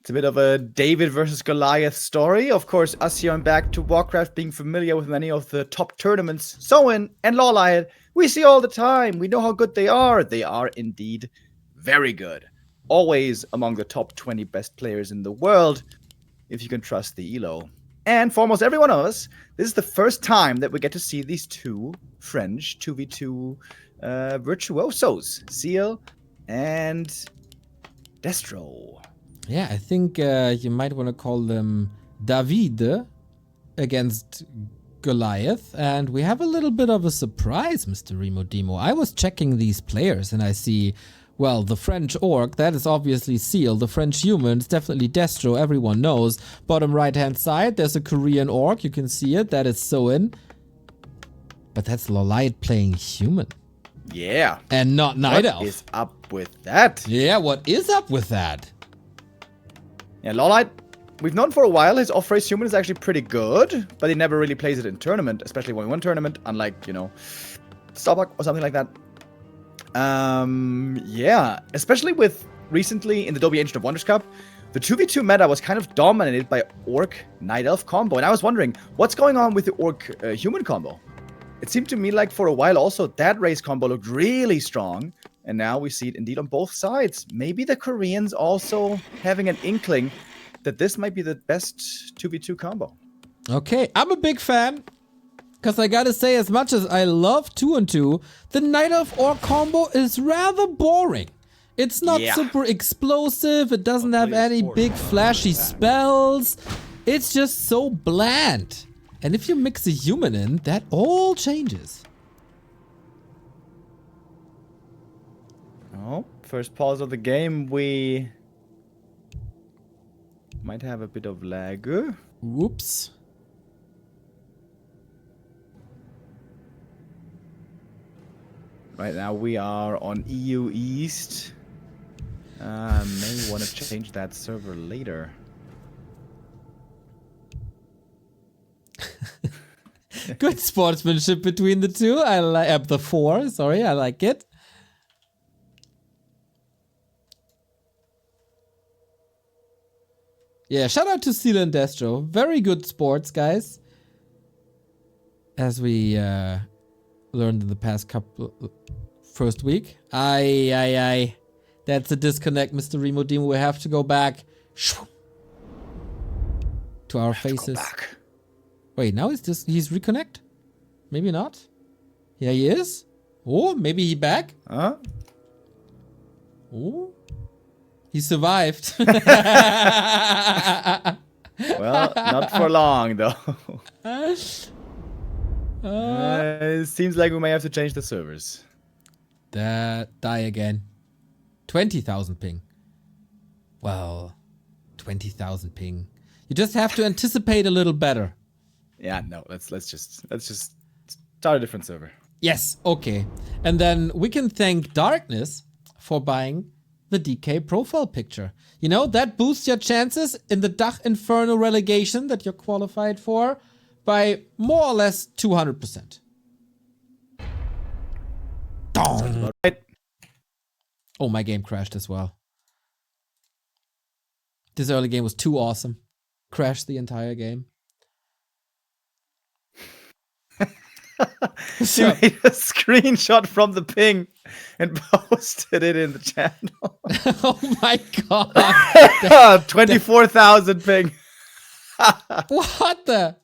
It's a bit of a David versus Goliath story. Of course, us here on Back to Warcraft, being familiar with many of the top tournaments, Soin and LawLiet, we see all the time. We know how good they are. They are indeed very good. Always among the top 20 best players in the world, if you can trust the ELO. And for almost every one of us, this is the first time that we get to see these two French 2v2 virtuosos, Seal and DesTr0. Yeah, I think you might want to call them David against Goliath. And we have a little bit of a surprise, Mr. Remo Demo. I was checking these players and I see, well, the French orc, that is obviously Seal. The French humans, definitely DesTr0, everyone knows. Bottom right-hand side, there's a Korean orc. You can see it. That is Soin. But that's LawLiet playing human. Yeah. And not Night Elf. What is up with that? Yeah, what is up with that? Yeah, LawLiet, we've known for a while his off-race human is actually pretty good, but he never really plays it in tournament, especially when we won tournament, unlike, you know, Starbuck or something like that. Yeah, especially with recently in the W Ancient of Wonders Cup, the 2v2 meta was kind of dominated by Orc Night Elf combo, and I was wondering, what's going on with the Orc human combo? It seemed to me like for a while also that race combo looked really strong, and now we see it indeed on both sides. Maybe the Koreans also having an inkling that this might be the best 2v2 combo. Okay, I'm a big fan. Because I gotta say, as much as I love 2-on-2, the Night Elf Orc combo is rather boring. It's not super explosive, it doesn't have any big flashy spells. It's just so bland. And if you mix a human in, that all changes. Oh, first pause of the game, we might have a bit of lag. Whoops. Right now we are on EU East. May want to change that server later. Good sportsmanship between the two. I like the four. Sorry, I like it. Yeah, shout out to Seal and DesTr0. Very good sports, guys. As we learned in the past first week. Aye. That's a disconnect, Mr. Remo Demo. We have to go back to our faces. Wait, now he's reconnect? Maybe not. Yeah, he is. Oh, maybe he back. Huh? Oh, he survived. Well, not for long though. It seems like we may have to change the servers. Die again. 20,000 ping. Well, 20,000 ping. You just have to anticipate a little better. Yeah, no, let's just start a different server. Yes, okay. And then we can thank Darkness for buying the DK profile picture. You know, that boosts your chances in the Dach Inferno relegation that you're qualified for by more or less 200%. Right. Oh, my game crashed as well. This early game was too awesome. Crashed the entire game. She made a screenshot from the ping and posted it in the channel. Oh my god. 24,000 ping. What the?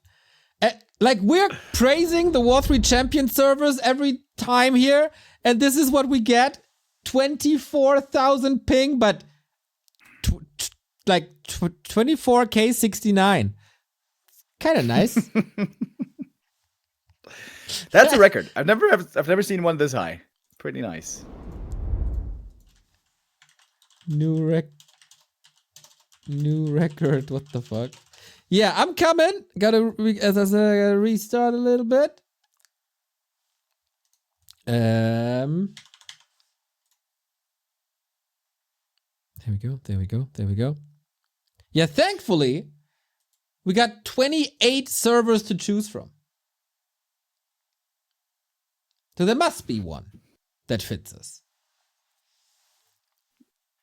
Like, we're praising the War3Champions servers every time here, and this is what we get? 24,000 ping, but like 24k 69. Kind of nice. That's a record. I've never seen one this high. Pretty nice. New record. What the fuck? Yeah, I'm coming. Gotta restart a little bit. There we go. Yeah, thankfully, we got 28 servers to choose from. So there must be one that fits us.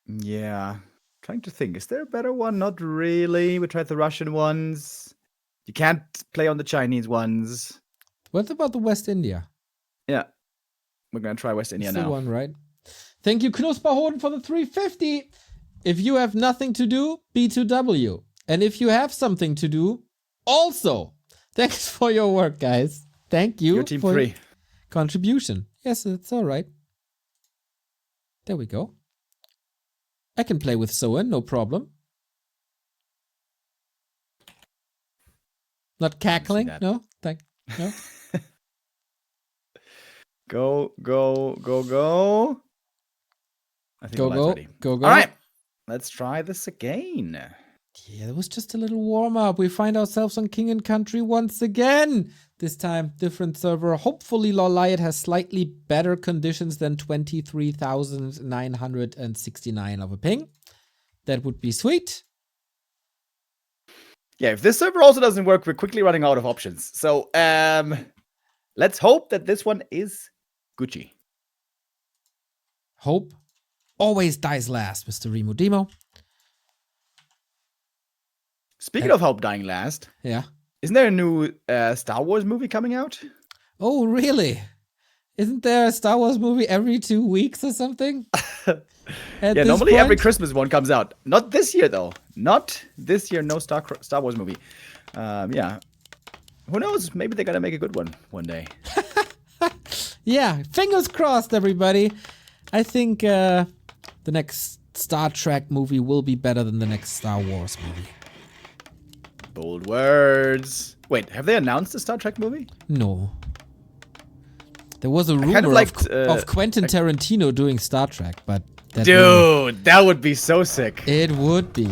Yeah. Trying to think, is there a better one? Not really. We tried the Russian ones. You can't play on the Chinese ones. What about the West India? Yeah. We're going to try West India That's now. the one, right? Thank you, Knusperhoden, for the 350. If you have nothing to do, B2W. And if you have something to do, also. Thanks for your work, guys. Thank you Your team for 3. your contribution. Yes, it's all right. There we go. I can play with Soin, no problem. Not cackling? No? No? Go, go, go, go. I think Go. All right. Let's try this again. Yeah, it was just a little warm-up. We find ourselves on King and Country once again. This time, different server. Hopefully, LawLiet has slightly better conditions than 23,969 of a ping. That would be sweet. Yeah, if this server also doesn't work, we're quickly running out of options. So, let's hope that this one is Gucci. Hope always dies last, Mr. Remo Demo. Speaking of hope dying last, Yeah. isn't there a new Star Wars movie coming out? Oh, really? Isn't there a Star Wars movie every 2 weeks or something? Yeah, normally every Christmas one comes out. Not this year, though. Not this year, no Star Wars movie. Yeah. Who knows? Maybe they're going to make a good one day. Yeah, fingers crossed, everybody. I think the next Star Trek movie will be better than the next Star Wars movie. Bold words. Wait, have they announced a Star Trek movie? No. There was a rumor kind of liked, of Quentin Tarantino doing Star Trek, but... Dude, that would be so sick. It would be.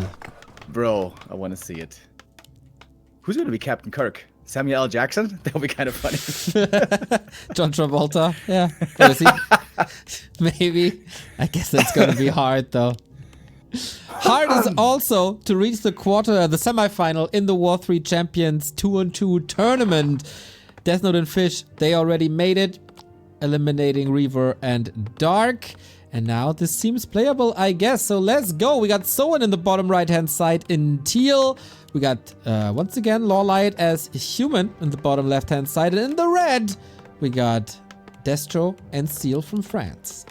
Bro, I want to see it. Who's going to be Captain Kirk? Samuel L. Jackson? That would be kind of funny. John Travolta? Yeah. Maybe. I guess that's going to be hard, though. Hard is also to reach the semifinal in the W3Champions 2-on-2 tournament. DesTr0 and Fish, they already made it, eliminating Reaver and Dark. And now this seems playable, I guess. So let's go. We got Soin in the bottom right-hand side in teal. We got, once again, LawLiet as human in the bottom left-hand side. And in the red, we got DesTr0 and Seal from France.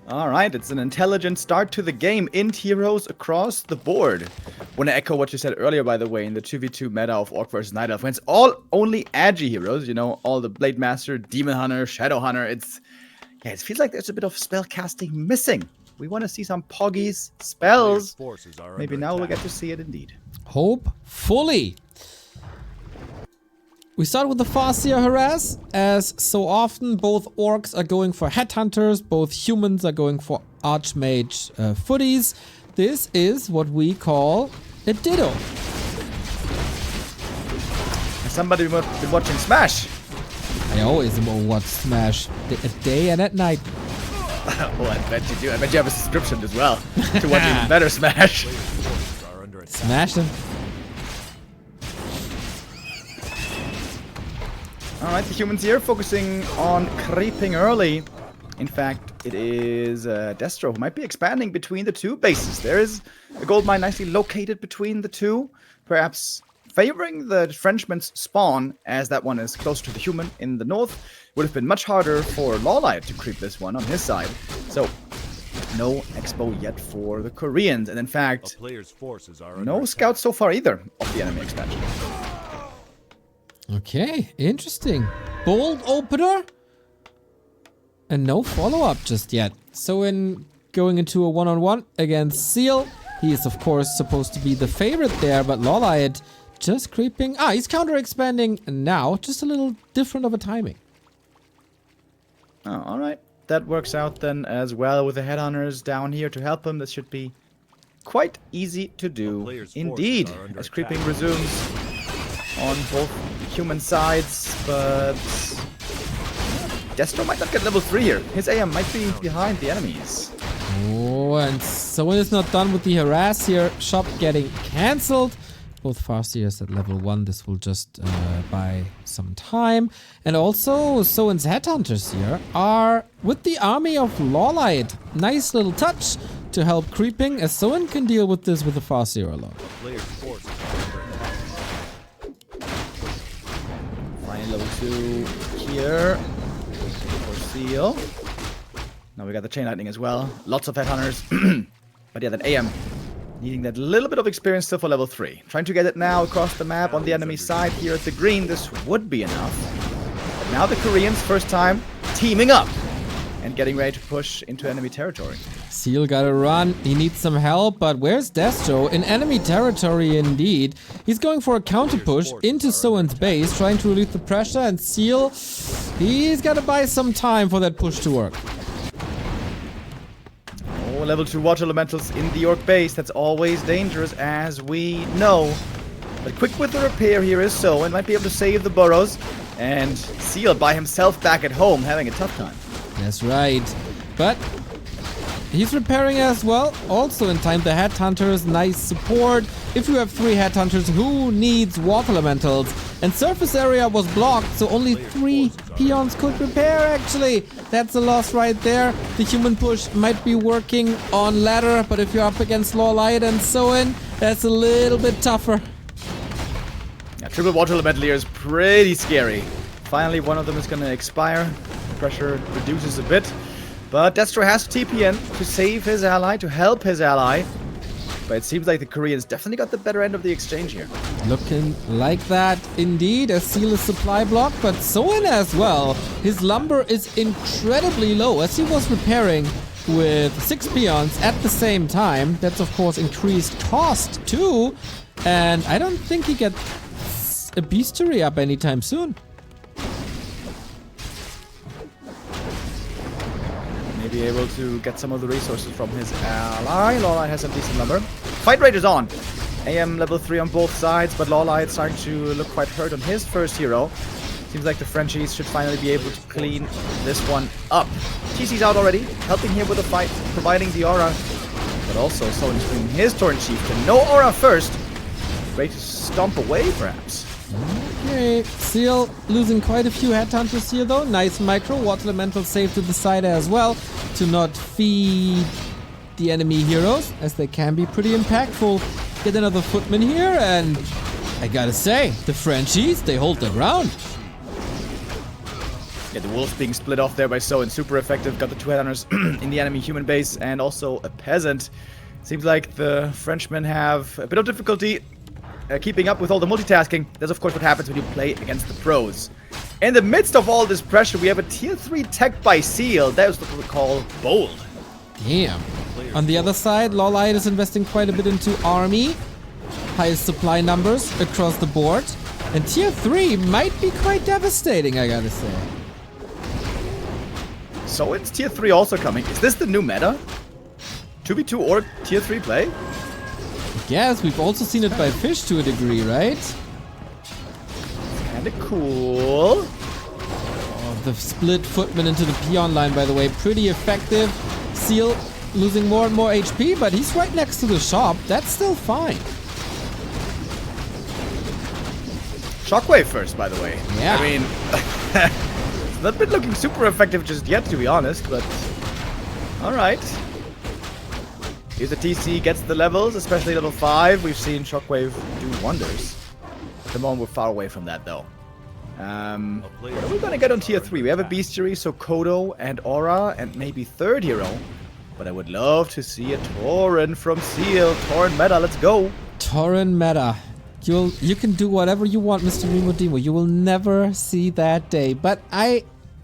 All right, it's an intelligent start to the game. Int heroes across the board. Want to echo what you said earlier, by the way, in the 2v2 meta of Orc versus Night Elf. When it's all only agi heroes, you know, all the Blade Master, Demon Hunter, Shadow Hunter. It feels like there's a bit of spell casting missing. We want to see some poggies, spells. Maybe now we'll get to see it indeed. Hopefully. We start with the Farseer Harass. As so often, both orcs are going for headhunters, both humans are going for archmage footies. This is what we call a ditto. Has somebody been watching Smash? I always watch Smash at day and at night. Oh, I bet you do. I bet you have a subscription as well to watch even better Smash. Smash them. Alright, the humans here focusing on creeping early. In fact, it is DesTr0 who might be expanding between the two bases. There is a gold mine nicely located between the two, perhaps favoring the Frenchman's spawn, as that one is closer to the human in the north. Would have been much harder for LawLiet to creep this one on his side. So, no expo yet for the Koreans. And in fact, no scouts so far either of the enemy expansion. Okay, interesting. Bold opener. And no follow-up just yet. So going into a one-on-one against Seal. He is, of course, supposed to be the favorite there, but LawLiet just creeping. He's counter-expanding now. Just a little different of a timing. Oh, alright. That works out then as well with the headhunters down here to help him. This should be quite easy to do indeed. As creeping resumes on both human sides, but DesTr0 might not get level 3 here. His AM might be behind the enemies. Oh, and Soin is not done with the harass here. Shop getting cancelled. both Farseers at level 1. This will just buy some time. And also, Soin's Headhunters here are with the army of LawLiet. Nice little touch to help creeping, as Soin can deal with this with the Farseer alone. Flying level 2 here for Seal. Now we got the Chain Lightning as well. Lots of Headhunters. But yeah, that AM needing that little bit of experience still for level 3. Trying to get it now across the map on the enemy side here at the green. This would be enough. But now the Koreans, first time, teaming up and getting ready to push into enemy territory. Seal gotta run. He needs some help, but where's DesTr0? In enemy territory indeed. He's going for a counter push into Soin's base, trying to relieve the pressure, and Seal, he's gotta buy some time for that push to work. Level 2 water elementals in the orc base. That's always dangerous, as we know. But quick with the repair here is Soin. Might be able to save the burrows. And Seal by himself back at home, having a tough time. That's right. But he's repairing as well. Also in time, the Headhunters, nice support. If you have 3 Headhunters, who needs water elementals? And surface area was blocked, so only 3 peons could repair, actually. That's a loss right there. The human push might be working on ladder, but if you're up against LawLiet and Soin, that's a little bit tougher. Yeah, triple water elemental here is pretty scary. Finally, one of them is going to expire. The pressure reduces a bit. But DesTr0 has to TP in to save his ally, to help his ally. But it seems like the Koreans definitely got the better end of the exchange here. Looking like that indeed, as Seal is supply block, but Soin as well. His lumber is incredibly low, as he was repairing with 6 peons at the same time. That's of course increased cost too. And I don't think he gets a bestiary up anytime soon. Maybe able to get some of the resources from his ally. LawLiet has some decent lumber. Fight rate is on. AM level 3 on both sides, but LawLiet starting to look quite hurt on his first hero. Seems like the Frenchies should finally be able to clean this one up. TC's out already, helping here with the fight, providing the aura. But also Soin bringing his Torrent Chieftain. No aura first. Ready to stomp away, perhaps. Okay, Seal losing quite a few Headhunters here though. Nice micro, water elemental saved to the side as well to not feed the enemy heroes, as they can be pretty impactful. Get another footman here, and I gotta say, the Frenchies, they hold their ground. Yeah, the wolves being split off there by Soin, super effective. Got the 2 Headhunters in the enemy human base and also a peasant. Seems like the Frenchmen have a bit of difficulty keeping up with all the multitasking. That's of course what happens when you play against the pros. In the midst of all this pressure, we have a tier 3 tech by Seal. That was what we call bold. Damn. On the other side, LawLiet is investing quite a bit into army. Highest supply numbers across the board. And tier 3 might be quite devastating, I gotta say. So it's tier 3 also coming. Is this the new meta? 2v2 or tier 3 play? Yes, we've also seen it by Fish to a degree, right? Kinda cool. Oh, the split footman into the peon line, by the way, pretty effective. Seal losing more and more HP, but he's right next to the shop. That's still fine. Shockwave first, by the way. Yeah. I mean, it's not been looking super effective just yet, to be honest, but alright. Here's the TC, gets the levels, especially level 5. We've seen Shockwave do wonders. At the moment, we're far away from that, though. What are we gonna get on tier 3? We have a bestiary, so Kodo and Aura, and maybe third hero. But I would love to see a Tauren from Seal. Tauren meta, let's go. Tauren meta. You can do whatever you want, Mr. Remo Demo. You will never see that day. But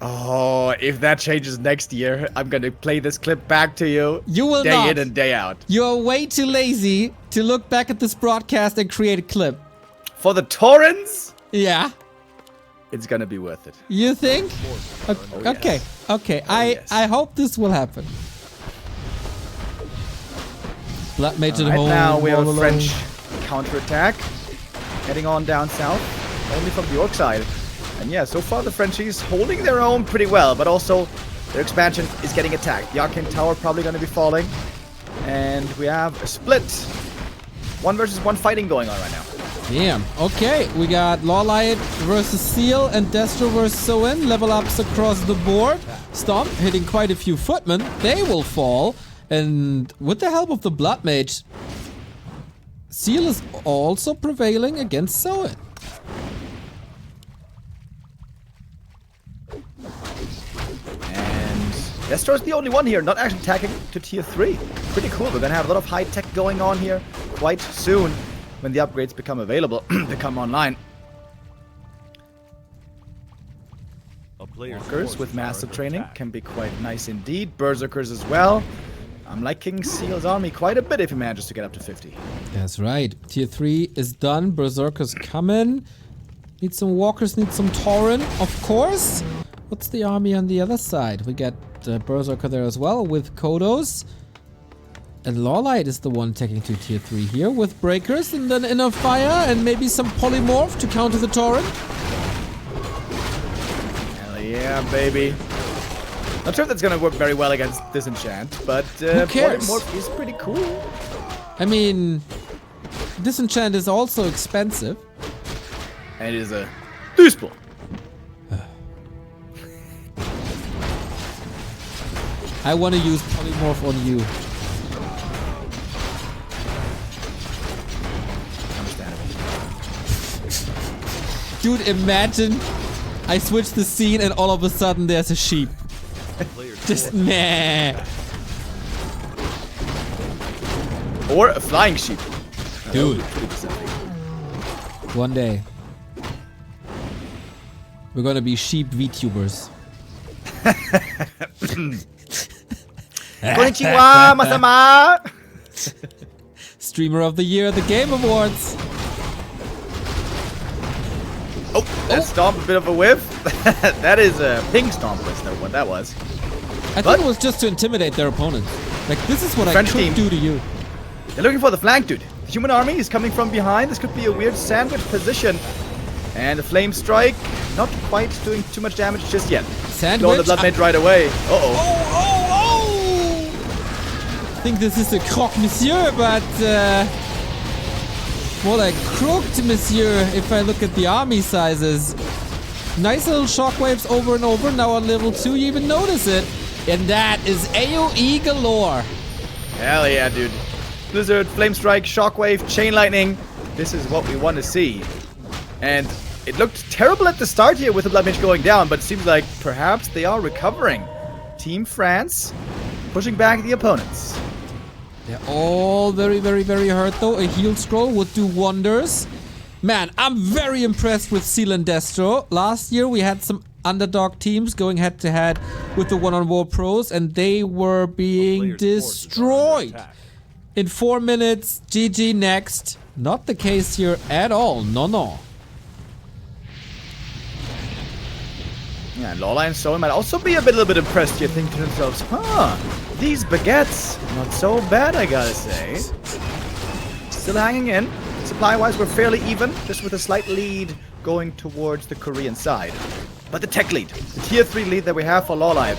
Oh, if that changes next year, I'm gonna play this clip back to you. You will day not. in and day out. You are way too lazy to look back at this broadcast and create a clip. For the Taurens, Yeah. it's gonna be worth it. You think? Okay. Yes. Okay. yes. I hope this will happen. Blood Mage at Right home. now we have all a alone. French counterattack heading on down south, only from the orc side. And yeah, so far the Frenchies holding their own pretty well, but also their expansion is getting attacked. The Arcane Tower probably going to be falling. And we have a split. 1 versus 1 fighting going on right now. Damn. Okay, we got LawLiet versus Seal and DesTr0 versus Soin. Level ups across the board. Stomp hitting quite a few footmen. They will fall. And with the help of the Blood Mage, Seal is also prevailing against Soin. And DesTr0 is the only one here not actually tagging to tier 3. Pretty cool. We're gonna have a lot of high tech going on here quite soon when the upgrades become available, become online. Walkers with massive training can be quite nice indeed. Berserkers as well. I'm liking Seal's army quite a bit if he manages to get up to 50. That's right. Tier 3 is done. Berserkers coming. Need some walkers, need some Tauren, of course. What's the army on the other side? We got Berserker there as well with Kodos. And LawLiet is the one taking to tier 3 here with breakers and then inner fire and maybe some polymorph to counter the Tauren. Hell yeah, baby. Not sure if that's gonna work very well against Disenchant, but polymorph is pretty cool. I mean, Disenchant is also expensive. And it is a Duisburg. I want to use polymorph on you. Dude, imagine I switch the scene and all of a sudden there's a sheep. Just meh. Or a flying sheep. Dude. One day. We're gonna be sheep VTubers. Konnichiwa, Masama! Streamer of the Year at the Game Awards. Oh, that stomp, a bit of a whiff. That is a ping stomp, that's not what that was. I thought it was just to intimidate their opponent. Like, this is what I could do to you. They're looking for the flank, dude. The human army is coming from behind. This could be a weird sandwich position. And the flame strike, not quite doing too much damage just yet. Sandwich? Blow the blood mage right away. Uh-oh. I think this is a croque monsieur, but more like crooked monsieur if I look at the army sizes. Nice little shockwaves over and over. Now on level 2 you even notice it. And that is AoE galore. Hell yeah, dude. Blizzard, flame strike, shockwave, chain lightning. This is what we want to see. And it looked terrible at the start here with the blood mage going down, but it seems like perhaps they are recovering. Team France pushing back the opponents. They're all very, very, very hurt though. A heal scroll would do wonders. Man, I'm very impressed with Seal and DesTr0. Last year we had some underdog teams going head to head with the one-on-war pros and they were being destroyed. In 4 minutes, GG next. Not the case here at all. No, no. Yeah, LawLiet and Soin might also be a little bit impressed here, thinking to themselves, huh, these baguettes, not so bad, I gotta say. Still hanging in. Supply-wise, we're fairly even, just with a slight lead going towards the Korean side. But the tech lead, the tier 3 lead that we have for LawLiet,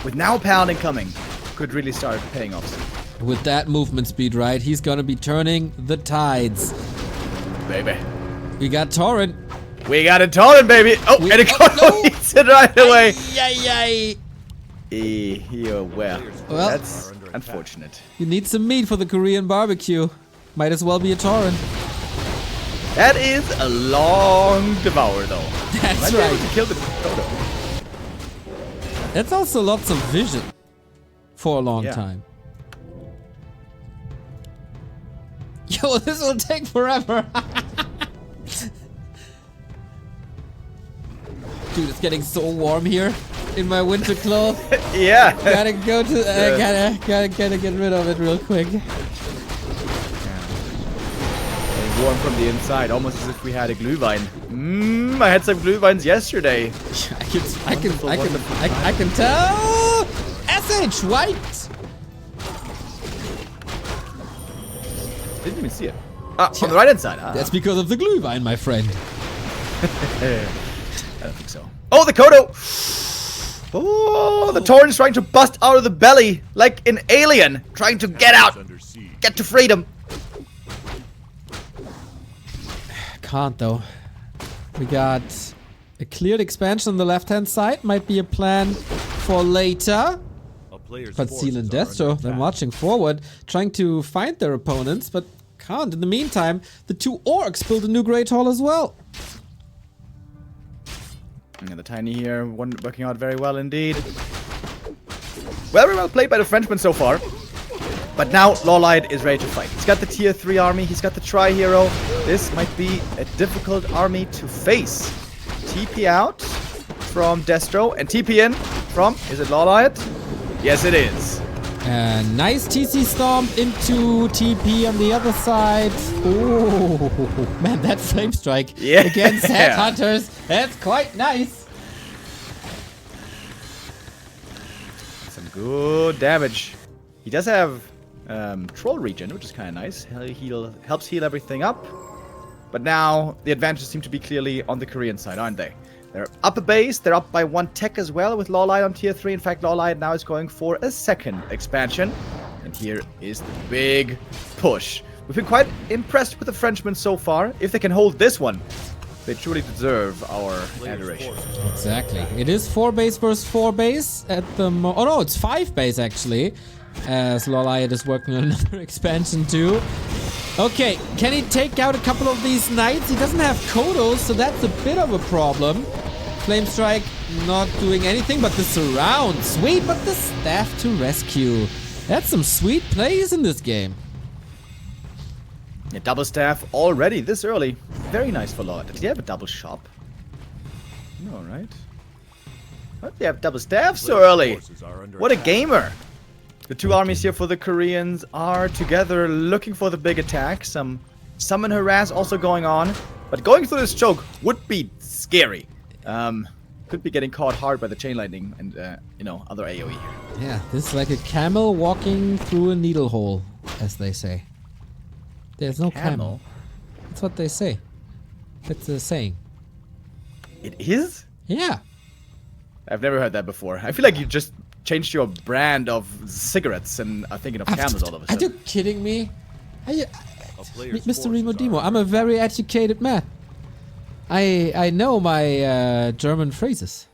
with now Pounding coming, could really start paying off soon. With that movement speed, right, he's gonna be turning the tides. Baby. We got Tauren. We got a Tauren, baby! Oh, and it eats it right away! Yay! Well, that's unfortunate. You need some meat for the Korean barbecue. Might as well be a Tauren. That is a long devour, though. That's right. To kill the Kodo. That's also lots of vision for a long time. Yo, this will take forever. Dude, it's getting so warm here in my winter clothes. Yeah. Gotta go to. Gotta get rid of it real quick. Warm from the inside, almost as if we had a Glühwein. I had some Glühweins yesterday. I can tell. SH white. Didn't even see it. Ah, on the right hand side. That's because of the Glühwein, my friend. I don't think so. Oh, the Kodo! Oh, the Tauren's trying to bust out of the belly like an alien, trying to get out, get to freedom. can't though. We got a cleared expansion on the left-hand side. Might be a plan for later. But Seal and DesTr0, they're marching forward, trying to find their opponents, but can't. In the meantime, the two orcs build a new Great Hall as well. And the Tiny here, working out very well indeed. Very well played by the Frenchman so far. But now LawLiet is ready to fight. He's got the tier 3 army, he's got the Tri-Hero. This might be a difficult army to face. TP out from DesTr0 and TP in from, is it LawLiet? Yes, it is. Nice TC stomp into TP on the other side. Oh, man, that flame strike against headhunters. That's quite nice. Some good damage. He does have troll regen, which is kind of nice. Helps heal everything up. But now the advantages seem to be clearly on the Korean side, aren't they? They're up a base, they're up by 1 tech as well with LawLiet on tier 3. In fact, LawLiet now is going for a second expansion. And here is the big push. We've been quite impressed with the Frenchmen so far. If they can hold this one, they truly deserve our adoration. Exactly. It is 4 base versus 4 base at the oh no, it's 5 base actually. As LawLiet is working on another expansion too. Okay, can he take out a couple of these knights? He doesn't have Kodos, so that's a bit of a problem. Flame Strike not doing anything, but the surround. Sweet, but the staff to rescue. That's some sweet plays in this game. A double staff already this early. Very nice for LawLiet. Did he have a double shop? No, right? Why did they have double staff so early? What a gamer! The two armies here for the Koreans are together looking for the big attack. Some summon harass also going on. But going through this choke would be scary. Could be getting caught hard by the chain lightning and, you know, other AoE here. Yeah, this is like a camel walking through a needle hole, as they say. There's no camel. That's what they say. That's a saying. It is? Yeah. I've never heard that before. I feel like you just changed your brand of cigarettes and are thinking of camels all of a sudden. Are you kidding me? Mr. Remo Demo, I'm a very educated man. I know my German phrases.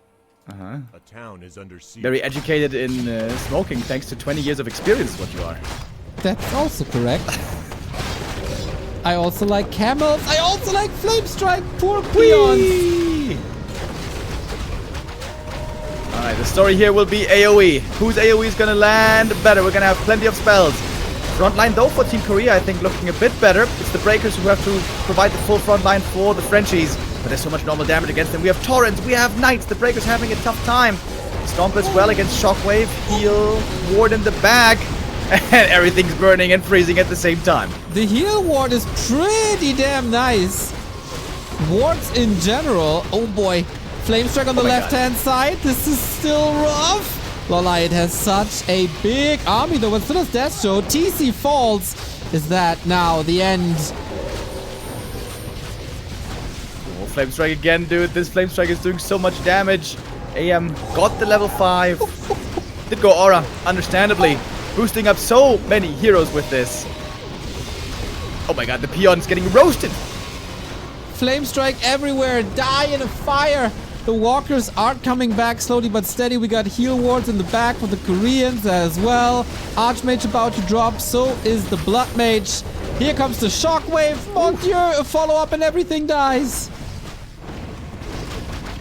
Uh-huh. A town is under siege. Very educated in smoking thanks to 20 years of experience is what you are. That's also correct. I also like camels. I also like flame strike. Poor peons. Alright, the story here will be AoE. Whose AoE is gonna land better? We're gonna have plenty of spells. Front line though for Team Korea, I think, looking a bit better. It's the Breakers who have to provide the full front line for the Frenchies. But there's so much normal damage against them. We have Torrents, we have Knights. The Breakers having a tough time. Stomp as well against Shockwave. Heal, Ward in the back. And everything's burning and freezing at the same time. The heal ward is pretty damn nice. Wards in general. Oh boy. Flame strike on the left-hand side. This is still rough. LawLiet has such a big army though. But still as DesTr0, TC falls. Is that now the end? Oh, Flame Strike again, dude. This Flame Strike is doing so much damage. AM got the level 5. Did go Aura, understandably. Boosting up so many heroes with this. Oh my god, the peon's getting roasted. Flame strike everywhere. Die in a fire. The walkers are coming back slowly but steady. We got heal wards in the back for the Koreans as well. Archmage about to drop. So is the Blood Mage. Here comes the Shockwave. Mon Dieu, a follow-up and everything dies.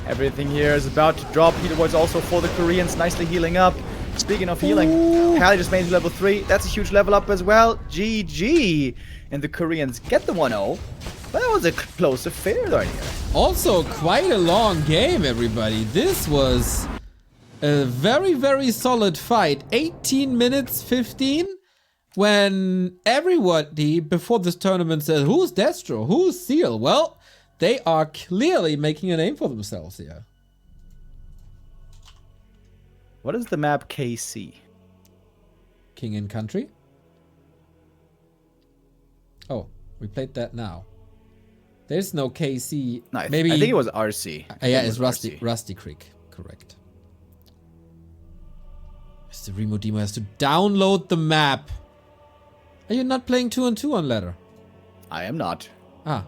Everything here is about to drop. Heal wards also for the Koreans. Nicely healing up. Speaking of healing, Kali just made it level 3. That's a huge level up as well. GG. And the Koreans get the 1-0. But that was a close affair right here. Also, quite a long game, everybody. This was a very, very solid fight. 18 minutes 15. When everybody before this tournament said, who's DesTr0? Who's Seal? Well, they are clearly making a name for themselves here. What is the map KC? King and Country? Oh, we played that now. There's no KC. No, maybe I think it was RC. Yeah, it's Rusty Creek. Correct. Mr. Remo Demo has to download the map. Are you not playing 2-on-2 on ladder? I am not. Ah.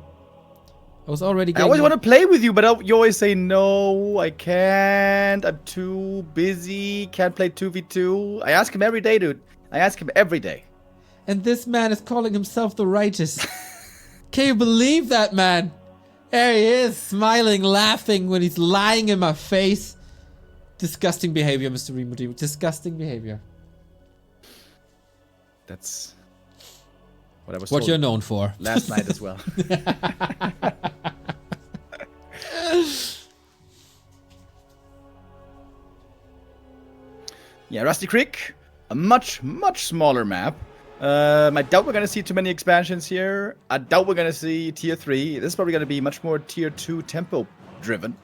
I was already I getting... always want to play with you, but you always say, no, I can't. I'm too busy. Can't play 2v2. I ask him every day, dude. I ask him every day. And this man is calling himself the righteous. Can you believe that, man? There he is, smiling, laughing when he's lying in my face. Disgusting behavior, Mr. Remo. Disgusting behavior. That's what I was What told you're known for. last night as well. Yeah, Rusty Creek, a much smaller map. I doubt we're gonna see too many expansions here. I doubt we're gonna see tier 3. This is probably gonna be much more tier 2 tempo driven.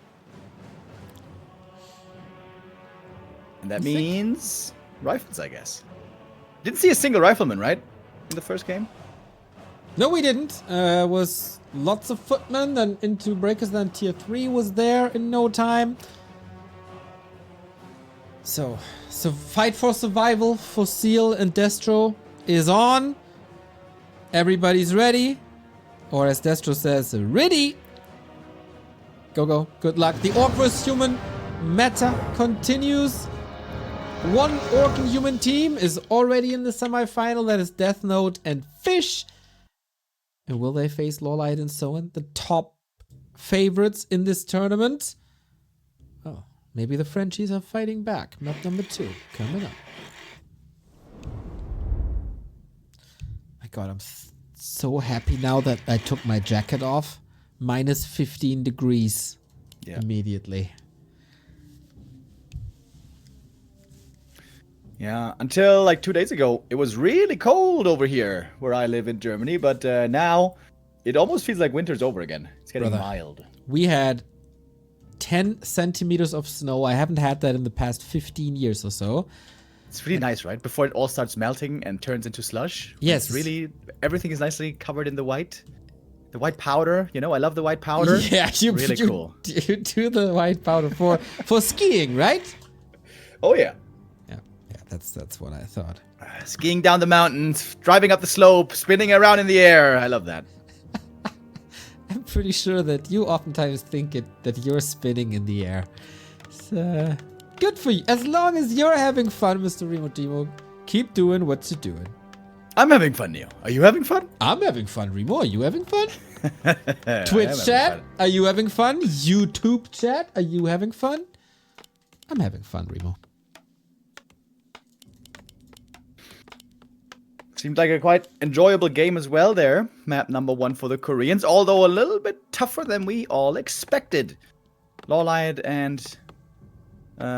And that means rifles, I guess. Didn't see a single rifleman, right? In the first game? No, we didn't. Was lots of footmen, then into breakers, then tier 3 was there in no time. So fight for survival for Seal and DesTr0 is on. Everybody's ready. Or as DesTr0 says, ready. Go. Good luck. The orc vs human meta continues. One orc and human team is already in the semifinal. That is Death Note and Fish. And will they face LawLiet Soin, the top favorites in this tournament? Oh, maybe the Frenchies are fighting back. Map number 2 coming up. My God, I'm so happy now that I took my jacket off. Minus 15 degrees immediately. Yeah, until like 2 days ago, it was really cold over here where I live in Germany. But now it almost feels like winter's over again. It's getting mild. We had 10 centimeters of snow. I haven't had that in the past 15 years or so. It's really nice, right? Before it all starts melting and turns into slush. Yes. It's really, everything is nicely covered in the white. The white powder, you know, I love the white powder. Yeah, really cool. You do the white powder for skiing, right? Oh, yeah. That's what I thought. Skiing down the mountains, driving up the slope, spinning around in the air. I love that. I'm pretty sure that you oftentimes think that you're spinning in the air. So, good for you. As long as you're having fun, Mr. Remo Demo, keep doing what you're doing. I'm having fun, Neil. Are you having fun? I'm having fun, Remo. Are you having fun? Twitch chat, are you having fun? YouTube chat, are you having fun? I'm having fun, Remo. Seemed like a quite enjoyable game as well there. Map number 1 for the Koreans, although a little bit tougher than we all expected. LawLiet and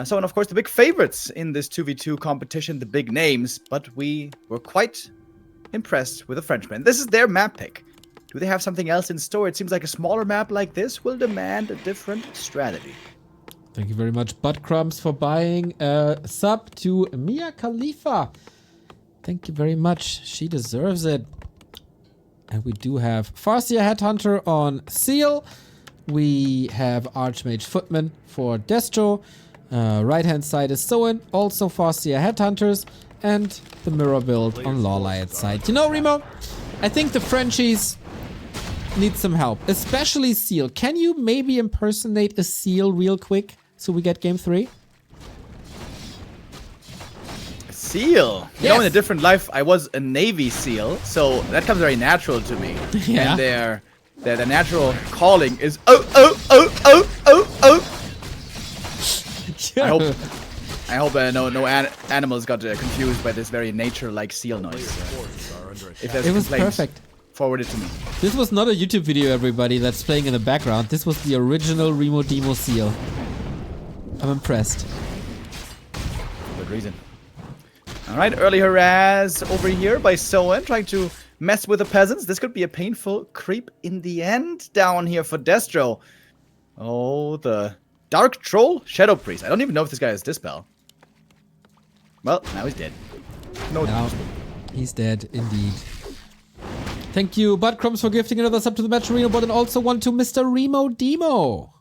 Soin, of course, the big favorites in this 2v2 competition, the big names, but we were quite impressed with the Frenchmen. This is their map pick. Do they have something else in store? It seems like a smaller map like this will demand a different strategy. Thank you very much, Buttcrumbs, for buying a sub to Mia Khalifa. Thank you very much. She deserves it. And we do have Farseer Headhunter on Seal. We have Archmage Footman for DesTr0. Right-hand side is Soin. Also Farseer Headhunters. And the mirror build on LawLiet side. You know, Remo, I think the Frenchies need some help. Especially Seal. Can you maybe impersonate a Seal real quick so we get game 3? Seal. You Yes. know, in a different life, I was a Navy SEAL, so that comes very natural to me. Yeah. And their natural calling is oh. I hope no animals got confused by this very nature-like seal noise. If there's It was complaints, perfect. forward it to me. This was not a YouTube video, everybody, that's playing in the background. This was the original Remo Demo Seal. I'm impressed. Good reason. Alright, early harass over here by Soin, trying to mess with the peasants. This could be a painful creep in the end down here for DesTr0. Oh, the Dark Troll Shadow Priest. I don't even know if this guy has Dispel. Well, now he's dead. No, Now, he's dead, indeed. Thank you, Buttcrumbs, for gifting another sub to the match arena, but then also one to Mr. Remo Demo.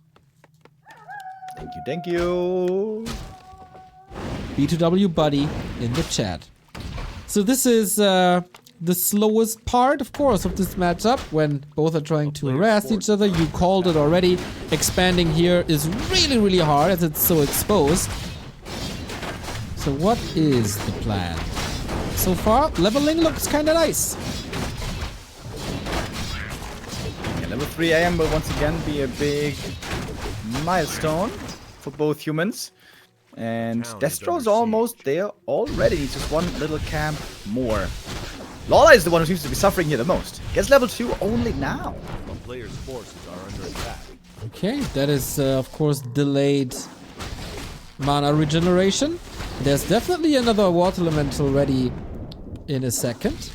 Thank you. B2W Buddy in the chat. So this is the slowest part, of course, of this matchup when both are trying to harass each other. You called it already. Expanding here is really, really hard as it's so exposed. So what is the plan? So far, leveling looks kind of nice. Yeah, level 3 AM will once again be a big milestone for both humans. And DesTr0 is almost there already. He's just one little camp more. LawLiet is the one who seems to be suffering here the most. Gets level 2 only now. The player's forces are under attack. Okay, that is, of course, delayed mana regeneration. There's definitely another water elemental ready in a second.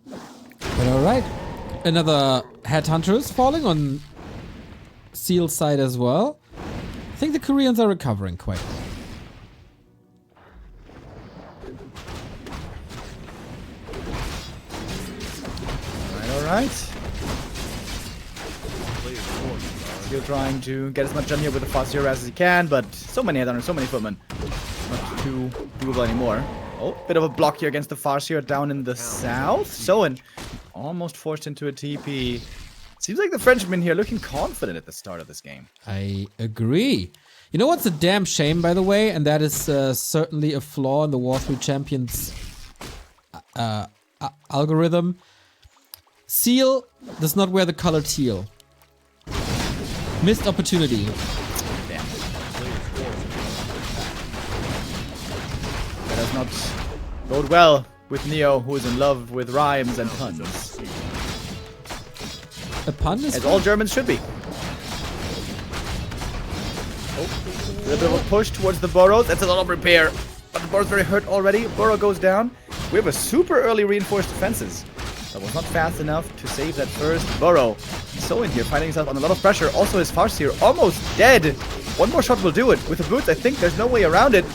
But alright. Another headhunter is falling on Seal's side as well. I think the Koreans are recovering quite well. Alright. Still trying to get as much done here with the CORSAIR as he can, but so many headhunters, so many footmen. Not too doable anymore. Oh, bit of a block here against the CORSAIR down in the south. Soin almost forced into a TP. Seems like the Frenchman here looking confident at the start of this game. I agree. You know what's a damn shame, by the way? And that is certainly a flaw in the W3Champions algorithm. Seal does not wear the color teal. Missed opportunity. Damn. That does not bode well with Neo, who is in love with rhymes and puns. A pun is as all Germans should be. Oh, a little bit of a push towards the burrows. That's a lot of repair. But the burrow's very hurt already. Burrow goes down. We have a super early reinforced defenses. That was not fast enough to save that first burrow. Soin here finding himself on a lot of pressure. Also his CORSAIR almost dead. One more shot will do it. With the boots, I think there's no way around it.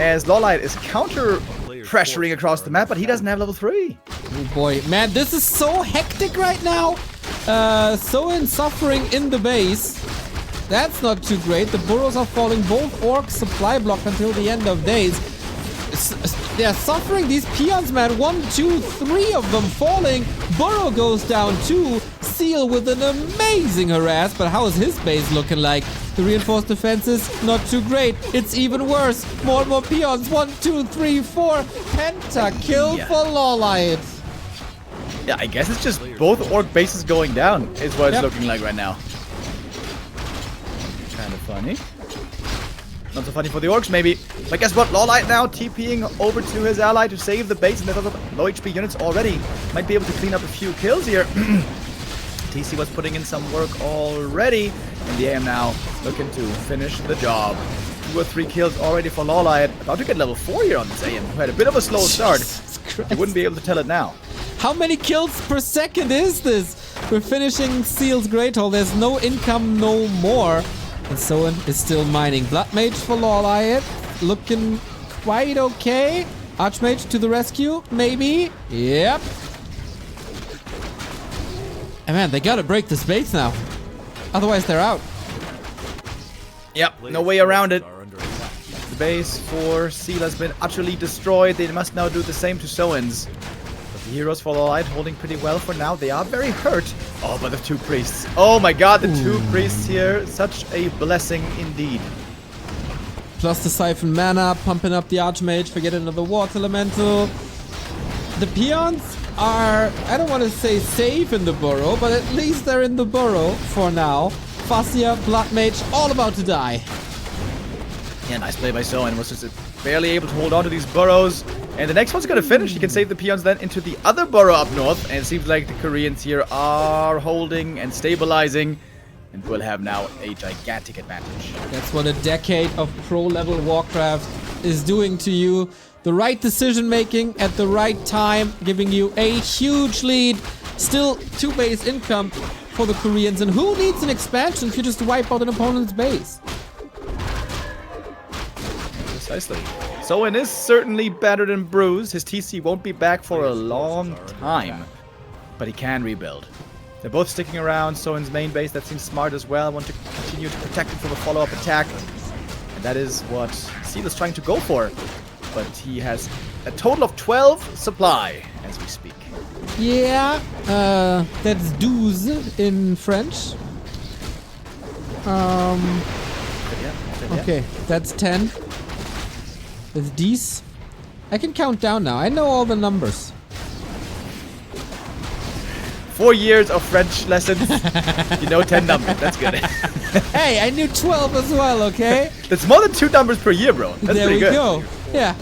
As LawLiet is counter pressuring across the map, but he doesn't have level 3. Oh boy, man, this is so hectic right now. Soin suffering in the base. That's not too great. The burrows are falling. Both orcs supply block until the end of days. They're suffering, these peons, man. 1, 2, 3 of them falling. Burrow goes down too. Seal with an amazing harass, but how is his base looking like? The reinforced defenses, not too great. It's even worse. More and more peons. 1, 2, 3, 4. Penta kill for LawLiet. Yeah, I guess it's just both orc bases going down is what it's looking like right now. Kind of funny. Not so funny for the orcs, maybe. But guess what? LawLiet now TPing over to his ally to save the base, and there's also low HP units already. Might be able to clean up a few kills here. TC was putting in some work already, and the AM now looking to finish the job. 2 or 3 kills already for LawLiet. About to get level 4 here on this AM, who had a bit of a slow start. You wouldn't be able to tell it now. How many kills per second is this? We're finishing Seal's Great Hole. There's no income no more. And Soin is still mining. Blood Mage for LawLiet. Looking quite okay. Archmage to the rescue, maybe. Yep. And man, they gotta break this base now. Otherwise, they're out. Yep, no way around it. The base for Seal has been utterly destroyed. They must now do the same to Soin's. But the heroes for LawLiet holding pretty well for now. They are very hurt. Oh, but the 2 priests. Oh my god, the 2 priests here. Such a blessing indeed. Plus the Siphon mana, pumping up the Archmage for getting another Water Elemental. The peons are, I don't want to say safe in the burrow, but at least they're in the burrow for now. Fascia, Blood Mage, all about to die. Yeah, nice play by Soin. Was just barely able to hold on to these burrows. And the next one's gonna finish. He can save the peons then into the other burrow up north. And it seems like the Koreans here are holding and stabilizing. And will have now a gigantic advantage. That's what a decade of pro-level Warcraft is doing to you. The right decision making at the right time, giving you a huge lead. Still 2 base income for the Koreans. And who needs an expansion if you just wipe out an opponent's base? Precisely. Soin is certainly battered and bruised. His TC won't be back for a long time. But he can rebuild. They're both sticking around Soin's main base. That seems smart as well. Want to continue to protect him from a follow-up attack. And that is what Seal is trying to go for. But he has a total of 12 supply. as we speak. Yeah, that's 12 in French. Okay, that's 10. That's 10. I can count down now. I know all the numbers. 4 years of French lessons. You know 10 numbers. That's good. Hey, I knew 12 as well, okay? That's more than 2 numbers per year, bro. That's There pretty we good. go. Yeah.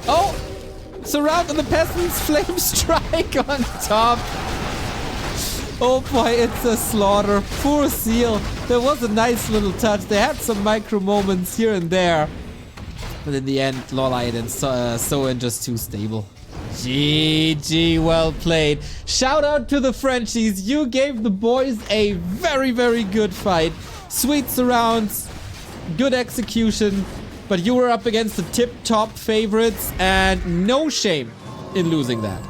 Oh! Surround the peasants, flame strike on top. Oh boy, it's a slaughter. Poor Seal. There was a nice little touch. They had some micro moments here and there. But in the end, LawLiet and Soin just too stable. GG, well played. Shout out to the Frenchies. You gave the boys a very, very good fight. Sweet surrounds, good execution. But you were up against the tip-top favorites and no shame in losing that.